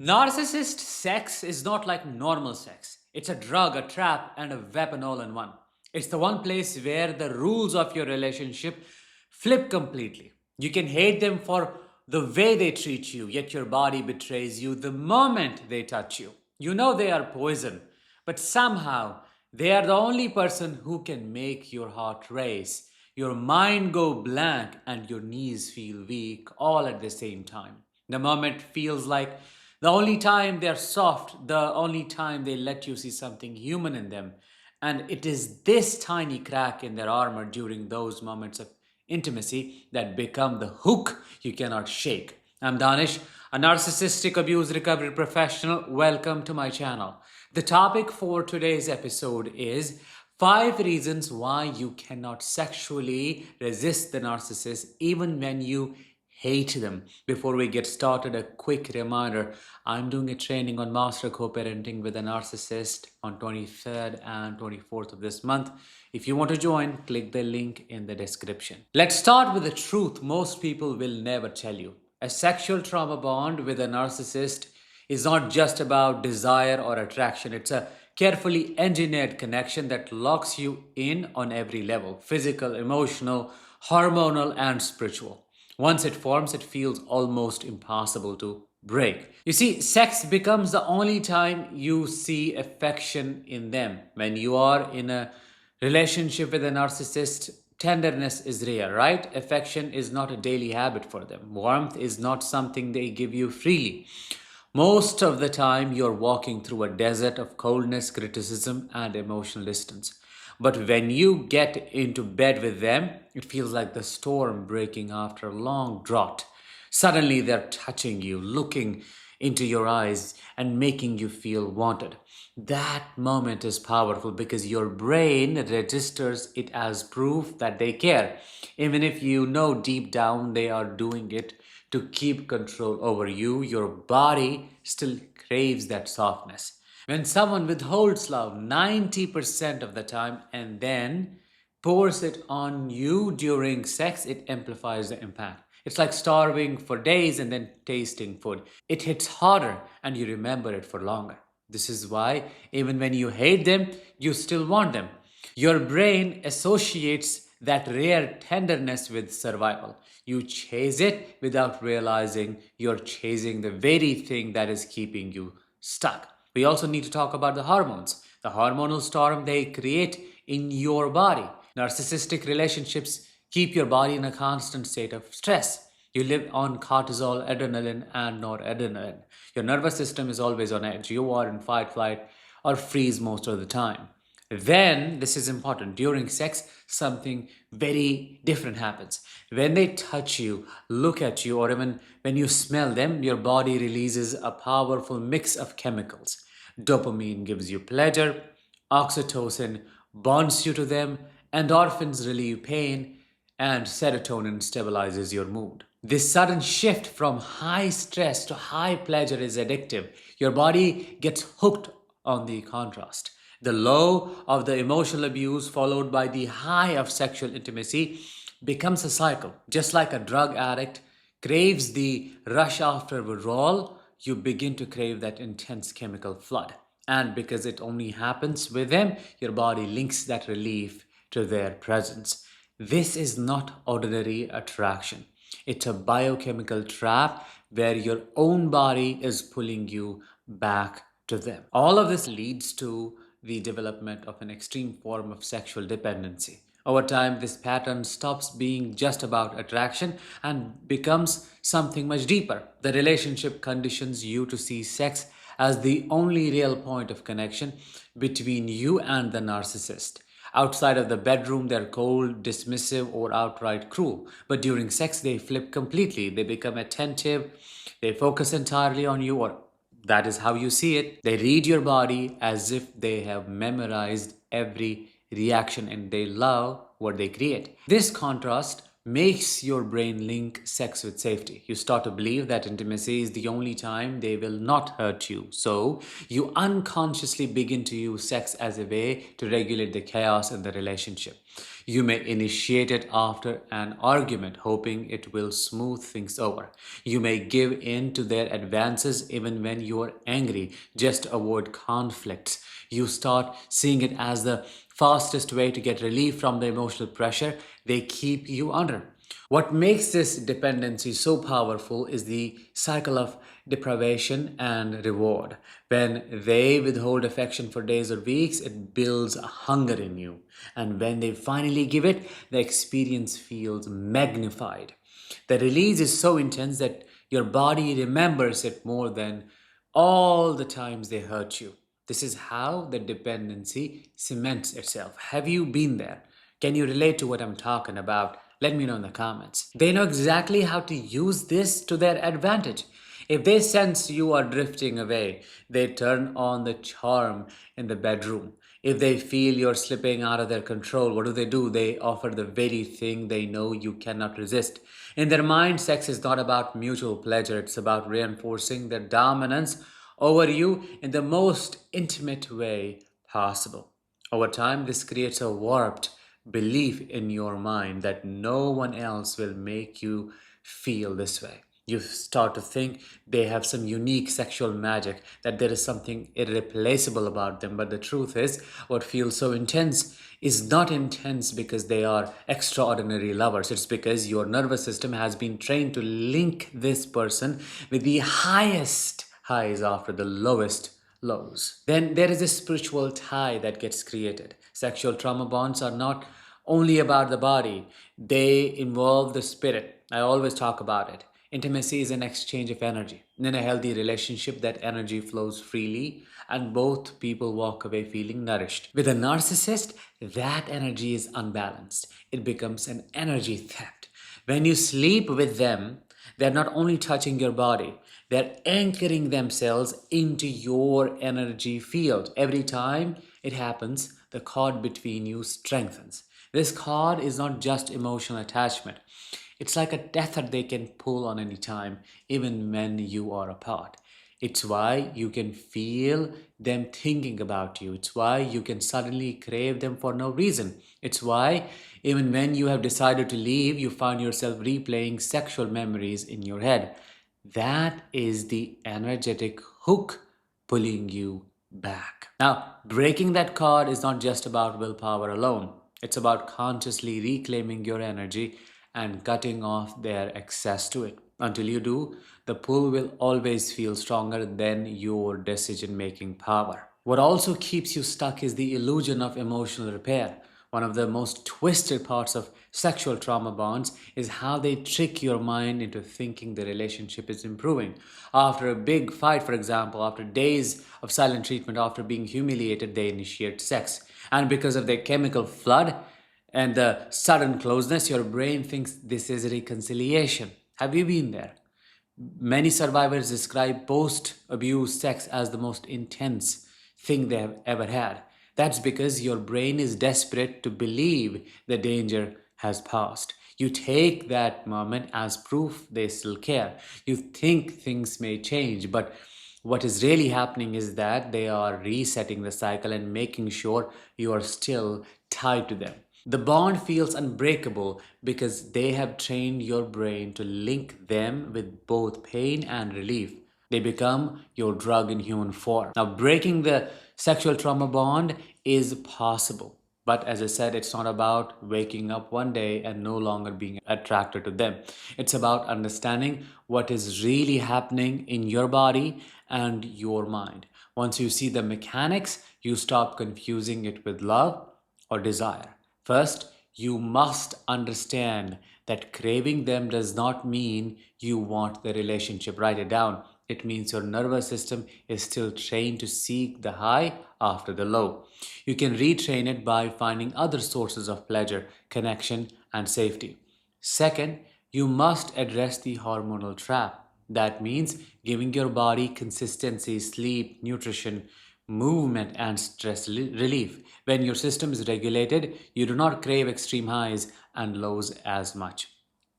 Narcissist sex is not like normal sex. It's a drug, a trap, and a weapon all in one. It's the one place where the rules of your relationship flip completely. You can hate them for the way they treat you, yet your body betrays you the moment they touch you. You know they are poison, but somehow they are the only person who can make your heart race, your mind go blank, and your knees feel weak all at the same time. The moment feels like the only time they're soft, the only time they let you see something human in them. And it is this tiny crack in their armor during those moments of intimacy that become the hook you cannot shake. I'm Danish, a narcissistic abuse recovery professional. Welcome to my channel. The topic for today's episode is 5 reasons why you cannot sexually resist the narcissist even when you hate them. Before we get started, a quick reminder. I'm doing a training on master co-parenting with a narcissist on 23rd and 24th of this month. If you want to join, click the link in the description. Let's start with the truth most people will never tell you. A sexual trauma bond with a narcissist is not just about desire or attraction. It's a carefully engineered connection that locks you in on every level: physical, emotional, hormonal, and spiritual. Once it forms, it feels almost impossible to break. You see, sex becomes the only time you see affection in them. When you are in a relationship with a narcissist, tenderness is rare, right? Affection is not a daily habit for them. Warmth is not something they give you freely. Most of the time, you're walking through a desert of coldness, criticism, and emotional distance. But when you get into bed with them, it feels like the storm breaking after a long drought. Suddenly, they're touching you, looking into your eyes, and making you feel wanted. That moment is powerful because your brain registers it as proof that they care, even if you know deep down they are doing it to keep control over you. Your body still craves that softness. When someone withholds love 90% of the time and then pours it on you during sex, it amplifies the impact. It's like starving for days and then tasting food. It hits harder and you remember it for longer. This is why, even when you hate them, you still want them. Your brain associates that rare tenderness with survival. You chase it without realizing you're chasing the very thing that is keeping you stuck. We also need to talk about the hormones, the hormonal storm they create in your body. Narcissistic relationships keep your body in a constant state of stress. You live on cortisol, adrenaline, and noradrenaline. Your nervous system is always on edge. You are in fight, flight, or freeze most of the time. Then, this is important, during sex, something very different happens. When they touch you, look at you, or even when you smell them, your body releases a powerful mix of chemicals. Dopamine gives you pleasure, oxytocin bonds you to them, endorphins relieve pain, and serotonin stabilizes your mood. This sudden shift from high stress to high pleasure is addictive. Your body gets hooked on the contrast. The low of the emotional abuse followed by the high of sexual intimacy becomes a cycle. Just like a drug addict craves the rush after withdrawal, you begin to crave that intense chemical flood. And because it only happens with them, your body links that relief to their presence. This is not ordinary attraction. It's a biochemical trap where your own body is pulling you back to them. All of this leads to the development of an extreme form of sexual dependency. Over time, this pattern stops being just about attraction and becomes something much deeper. The relationship conditions you to see sex as the only real point of connection between you and the narcissist. Outside of the bedroom, they're cold, dismissive, or outright cruel. But during sex, they flip completely. They become attentive, they focus entirely on you, or that is how you see it. They read your body as if they have memorized every reaction and they love what they create. This contrast makes your brain link sex with safety. You start to believe that intimacy is the only time they will not hurt you. So you unconsciously begin to use sex as a way to regulate the chaos in the relationship. You may initiate it after an argument, hoping it will smooth things over. You may give in to their advances even when you are angry, just to avoid conflicts. You start seeing it as the fastest way to get relief from the emotional pressure they keep you under. What makes this dependency so powerful is the cycle of deprivation and reward. When they withhold affection for days or weeks, it builds a hunger in you. And when they finally give it, the experience feels magnified. The release is so intense that your body remembers it more than all the times they hurt you. This is how the dependency cements itself. Have you been there? Can you relate to what I'm talking about? Let me know in the comments. They know exactly how to use this to their advantage. If they sense you are drifting away, they turn on the charm in the bedroom. If they feel you're slipping out of their control, what do? They offer the very thing they know you cannot resist. In their mind, sex is not about mutual pleasure, it's about reinforcing their dominance over you in the most intimate way possible. Over time, this creates a warped belief in your mind that no one else will make you feel this way. You start to think they have some unique sexual magic, that there is something irreplaceable about them. But the truth is, what feels so intense is not intense because they are extraordinary lovers. It's because your nervous system has been trained to link this person with the highest highs after the lowest lows. Then there is a spiritual tie that gets created. Sexual trauma bonds are not only about the body, they involve the spirit. I always talk about it. Intimacy is an exchange of energy. In a healthy relationship, that energy flows freely and both people walk away feeling nourished. With a narcissist, that energy is unbalanced. It becomes an energy theft. When you sleep with them, they're not only touching your body, they're anchoring themselves into your energy field. Every time it happens, the cord between you strengthens. This cord is not just emotional attachment. It's like a tether they can pull on any time, even when you are apart. It's why you can feel them thinking about you. It's why you can suddenly crave them for no reason. It's why, even when you have decided to leave, you find yourself replaying sexual memories in your head. That is the energetic hook pulling you back. Now, breaking that cord is not just about willpower alone, it's about consciously reclaiming your energy and cutting off their access to it. Until you do, the pull will always feel stronger than your decision making power. What also keeps you stuck is the illusion of emotional repair. One of the most twisted parts of sexual trauma bonds is how they trick your mind into thinking the relationship is improving. After a big fight, for example, after days of silent treatment, after being humiliated, they initiate sex. And because of their chemical flood and the sudden closeness, your brain thinks this is reconciliation. Have you been there? Many survivors describe post abuse sex as the most intense thing they have ever had. That's because your brain is desperate to believe the danger has passed. You take that moment as proof they still care. You think things may change, but what is really happening is that they are resetting the cycle and making sure you are still tied to them. The bond feels unbreakable because they have trained your brain to link them with both pain and relief. They become your drug in human form. Now, breaking the sexual trauma bond is possible. But as I said, it's not about waking up one day and no longer being attracted to them. It's about understanding what is really happening in your body and your mind. Once you see the mechanics, you stop confusing it with love or desire. First, you must understand that craving them does not mean you want the relationship. Write it down. It means your nervous system is still trained to seek the high after the low. You can retrain it by finding other sources of pleasure, connection, and safety. Second, you must address the hormonal trap. That means giving your body consistency, sleep, nutrition, movement, and stress relief. When your system is regulated, you do not crave extreme highs and lows as much.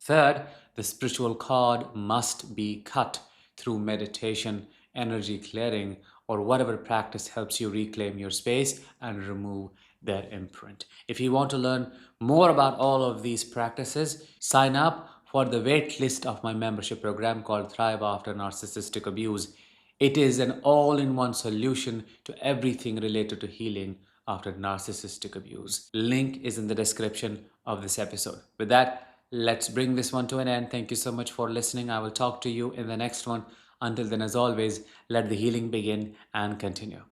Third, the spiritual cord must be cut through meditation, energy clearing, or whatever practice helps you reclaim your space and remove their imprint. If you want to learn more about all of these practices, sign up for the wait list of my membership program called Thrive After Narcissistic Abuse. It is an all in one solution to everything related to healing after narcissistic abuse. Link is in the description of this episode. With that, let's bring this one to an end. Thank you so much for listening. I will talk to you in the next one. Until then, as always, let the healing begin and continue.